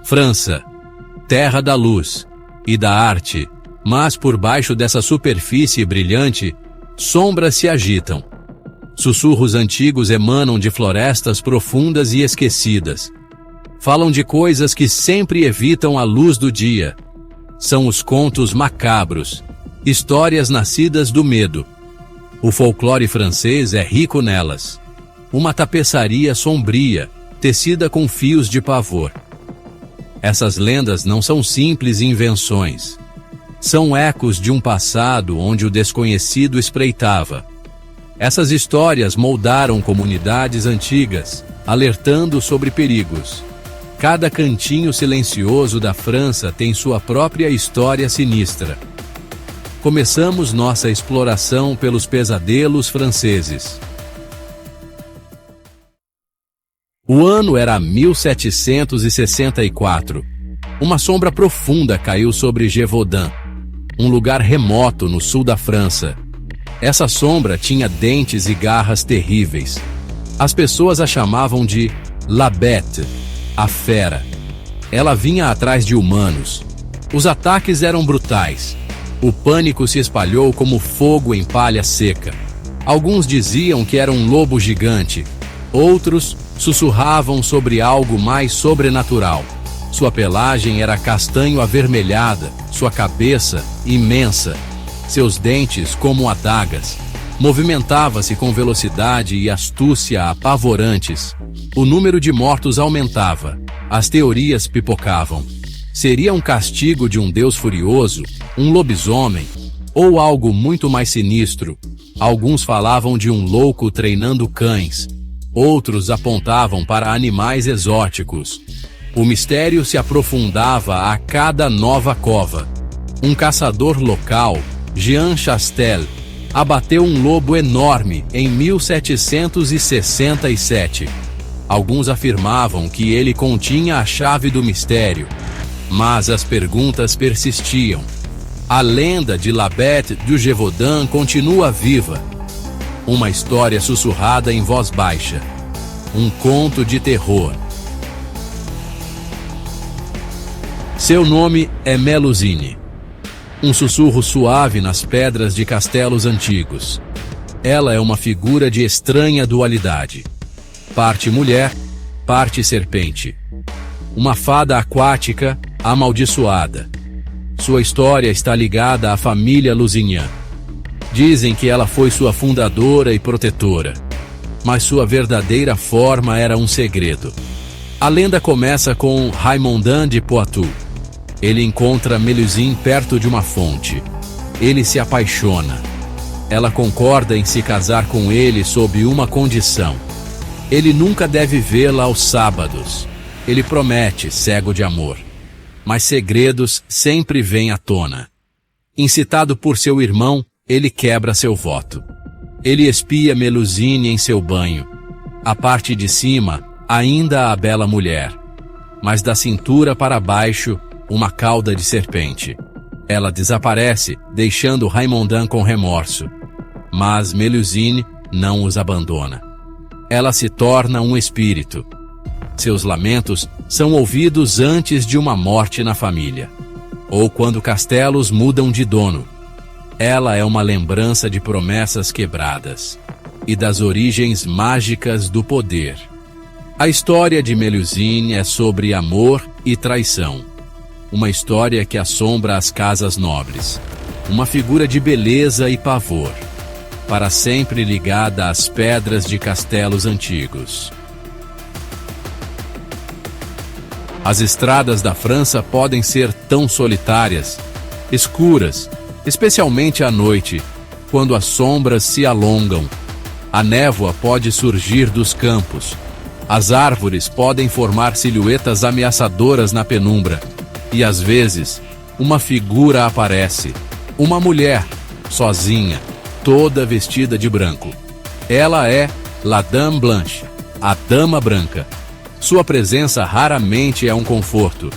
França, terra da luz e da arte, mas por baixo dessa superfície brilhante, sombras se agitam. Sussurros antigos emanam de florestas profundas e esquecidas. Falam de coisas que sempre evitam a luz do dia. São os contos macabros, histórias nascidas do medo. O folclore francês é rico nelas. Uma tapeçaria sombria, tecida com fios de pavor. Essas lendas não são simples invenções. São ecos de um passado onde o desconhecido espreitava. Essas histórias moldaram comunidades antigas, alertando sobre perigos. Cada cantinho silencioso da França tem sua própria história sinistra. Começamos nossa exploração pelos pesadelos franceses. O ano era 1764. Uma sombra profunda caiu sobre Gévaudan, um lugar remoto no sul da França. Essa sombra tinha dentes e garras terríveis. As pessoas a chamavam de La Bête, a fera. Ela vinha atrás de humanos. Os ataques eram brutais. O pânico se espalhou como fogo em palha seca. Alguns diziam que era um lobo gigante. Outros sussurravam sobre algo mais sobrenatural. Sua pelagem era castanho avermelhada, sua cabeça imensa, seus dentes como adagas. Movimentava-se com velocidade e astúcia apavorantes. O número de mortos aumentava. As teorias pipocavam. Seria um castigo de um deus furioso, um lobisomem, ou algo muito mais sinistro? Alguns falavam de um louco treinando cães. Outros apontavam para animais exóticos. O mistério se aprofundava a cada nova cova. Um caçador local, Jean Chastel, abateu um lobo enorme em 1767. Alguns afirmavam que ele continha a chave do mistério, mas as perguntas persistiam. A lenda de La Bête du Gévaudan continua viva. Uma história sussurrada em voz baixa. Um conto de terror. Seu nome é Melusine. Um sussurro suave nas pedras de castelos antigos. Ela é uma figura de estranha dualidade. Parte mulher, parte serpente. Uma fada aquática, amaldiçoada. Sua história está ligada à família Lusignan. Dizem que ela foi sua fundadora e protetora, mas sua verdadeira forma era um segredo. A lenda começa com Raimondin de Poitou. Ele encontra Melusine perto de uma fonte. Ele se apaixona. Ela concorda em se casar com ele sob uma condição. Ele nunca deve vê-la aos sábados. Ele promete, cego de amor. Mas segredos sempre vêm à tona. Incitado por seu irmão, ele quebra seu voto. Ele espia Melusine em seu banho. A parte de cima, ainda a bela mulher. Mas da cintura para baixo, uma cauda de serpente. Ela desaparece, deixando Raimondin com remorso. Mas Melusine não os abandona. Ela se torna um espírito. Seus lamentos são ouvidos antes de uma morte na família, ou quando castelos mudam de dono. Ela é uma lembrança de promessas quebradas e das origens mágicas do poder. A história de Melusine é sobre amor e traição. Uma história que assombra as casas nobres. Uma figura de beleza e pavor, para sempre ligada às pedras de castelos antigos. As estradas da França podem ser tão solitárias, escuras, especialmente à noite, quando as sombras se alongam. A névoa pode surgir dos campos. As árvores podem formar silhuetas ameaçadoras na penumbra. E às vezes, uma figura aparece. Uma mulher, sozinha, toda vestida de branco. Ela é La Dame Blanche, a Dama Branca. Sua presença raramente é um conforto.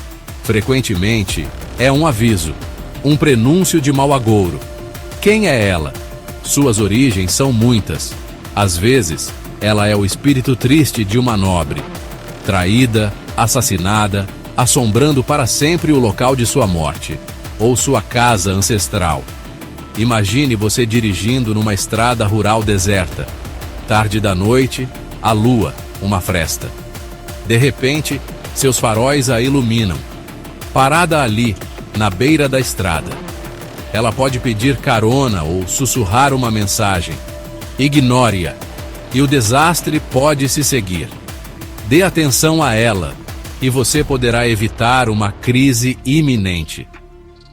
Frequentemente, é um aviso, um prenúncio de mau agouro. Quem é ela? Suas origens são muitas. Às vezes, ela é o espírito triste de uma nobre. Traída, assassinada, assombrando para sempre o local de sua morte, ou sua casa ancestral. Imagine você dirigindo numa estrada rural deserta. Tarde da noite, a lua, uma fresta. De repente, seus faróis a iluminam. Parada ali, na beira da estrada. Ela pode pedir carona ou sussurrar uma mensagem. Ignore-a, e o desastre pode se seguir. Dê atenção a ela, e você poderá evitar uma crise iminente.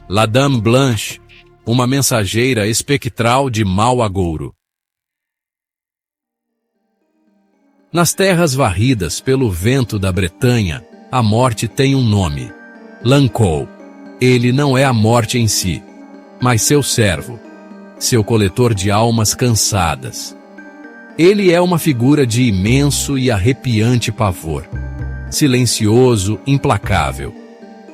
La Dame Blanche, uma mensageira espectral de mau agouro. Nas terras varridas pelo vento da Bretanha, a morte tem um nome: Lancôme. Ele não é a morte em si, mas seu servo, seu coletor de almas cansadas. Ele é uma figura de imenso e arrepiante pavor, silencioso, implacável.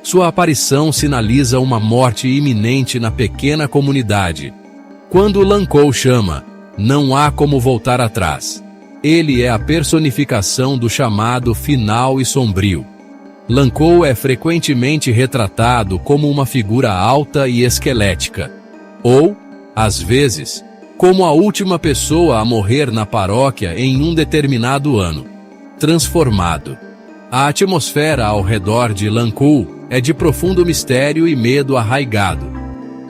Sua aparição sinaliza uma morte iminente na pequena comunidade. Quando Lancôme chama, não há como voltar atrás. Ele é a personificação do chamado final e sombrio. Lancôme é frequentemente retratado como uma figura alta e esquelética, ou, às vezes, como a última pessoa a morrer na paróquia em um determinado ano. Transformado. A atmosfera ao redor de Lancôme é de profundo mistério e medo arraigado.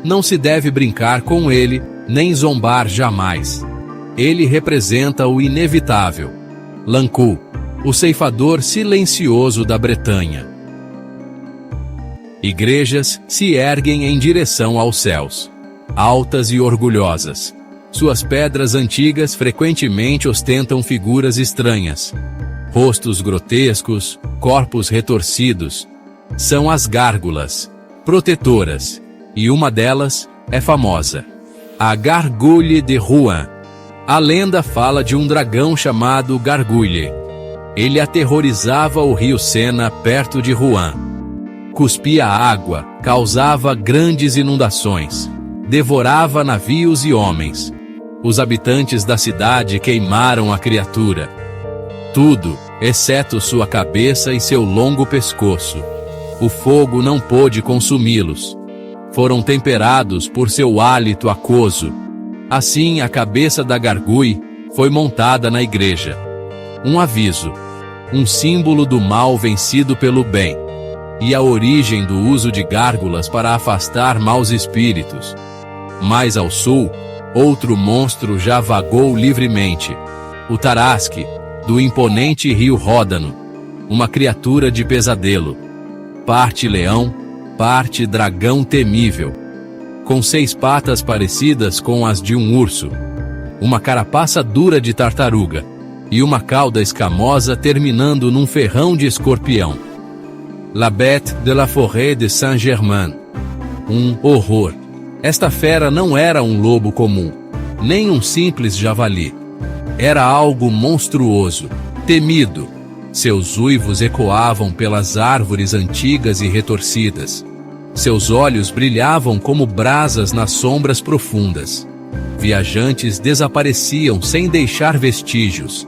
Não se deve brincar com ele, nem zombar jamais. Ele representa o inevitável. Lancôme, o ceifador silencioso da Bretanha. Igrejas se erguem em direção aos céus, altas e orgulhosas. Suas pedras antigas frequentemente ostentam figuras estranhas. Rostos grotescos, corpos retorcidos. São as gárgulas, protetoras, e uma delas é famosa: a Gargouille de Rouen. A lenda fala de um dragão chamado Gargouille. Ele aterrorizava o rio Sena perto de Rouen. Cuspia água, causava grandes inundações, devorava navios e homens. Os habitantes da cidade queimaram a criatura. Tudo, exceto sua cabeça e seu longo pescoço. O fogo não pôde consumi-los. Foram temperados por seu hálito aquoso. Assim, a cabeça da Gargouille foi montada na igreja. Um aviso, um símbolo do mal vencido pelo bem, e a origem do uso de gárgulas para afastar maus espíritos. Mais ao sul, outro monstro já vagou livremente: o Tarasque, do imponente rio Ródano, uma criatura de pesadelo, parte leão, parte dragão temível, com 6 patas parecidas com as de um urso, uma carapaça dura de tartaruga, e uma cauda escamosa terminando num ferrão de escorpião. La Bête de la Forêt de Saint-Germain. Um horror. Esta fera não era um lobo comum, nem um simples javali. Era algo monstruoso, temido. Seus uivos ecoavam pelas árvores antigas e retorcidas. Seus olhos brilhavam como brasas nas sombras profundas. Viajantes desapareciam sem deixar vestígios.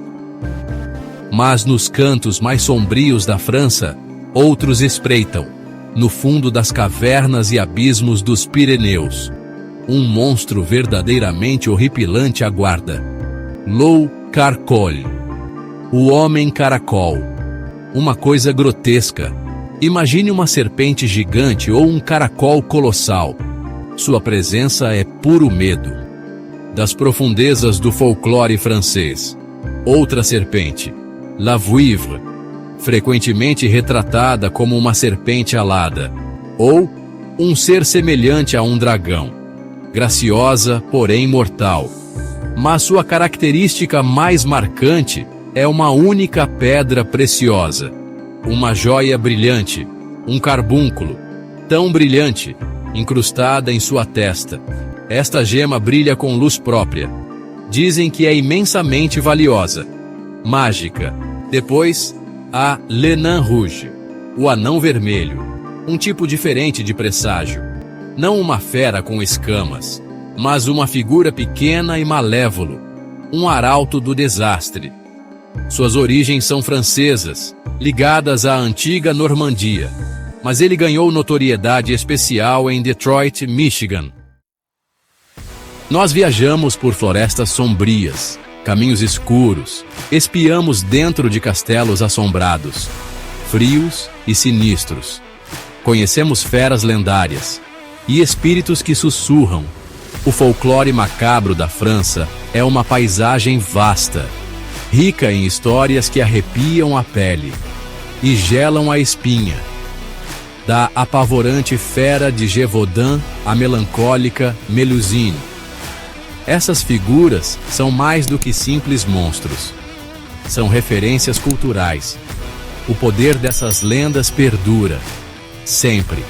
Mas nos cantos mais sombrios da França, outros espreitam, no fundo das cavernas e abismos dos Pirineus. Um monstro verdadeiramente horripilante aguarda. Loup Caracol. O homem caracol. Uma coisa grotesca. Imagine uma serpente gigante ou um caracol colossal. Sua presença é puro medo. Das profundezas do folclore francês. Outra serpente, La Vouivre, frequentemente retratada como uma serpente alada, ou um ser semelhante a um dragão, graciosa, porém mortal. Mas sua característica mais marcante é uma única pedra preciosa, uma joia brilhante, um carbúnculo, tão brilhante, incrustada em sua testa. Esta gema brilha com luz própria. Dizem que é imensamente valiosa, mágica. Depois, há Le Nain Rouge, o anão vermelho, um tipo diferente de presságio. Não uma fera com escamas, mas uma figura pequena e malévolo, um arauto do desastre. Suas origens são francesas, ligadas à antiga Normandia, mas ele ganhou notoriedade especial em Detroit, Michigan. Nós viajamos por florestas sombrias, caminhos escuros, espiamos dentro de castelos assombrados, frios e sinistros. Conhecemos feras lendárias e espíritos que sussurram. O folclore macabro da França é uma paisagem vasta, rica em histórias que arrepiam a pele e gelam a espinha. Da apavorante fera de Gévaudan à melancólica Melusine. Essas figuras são mais do que simples monstros. São referências culturais. O poder dessas lendas perdura, sempre.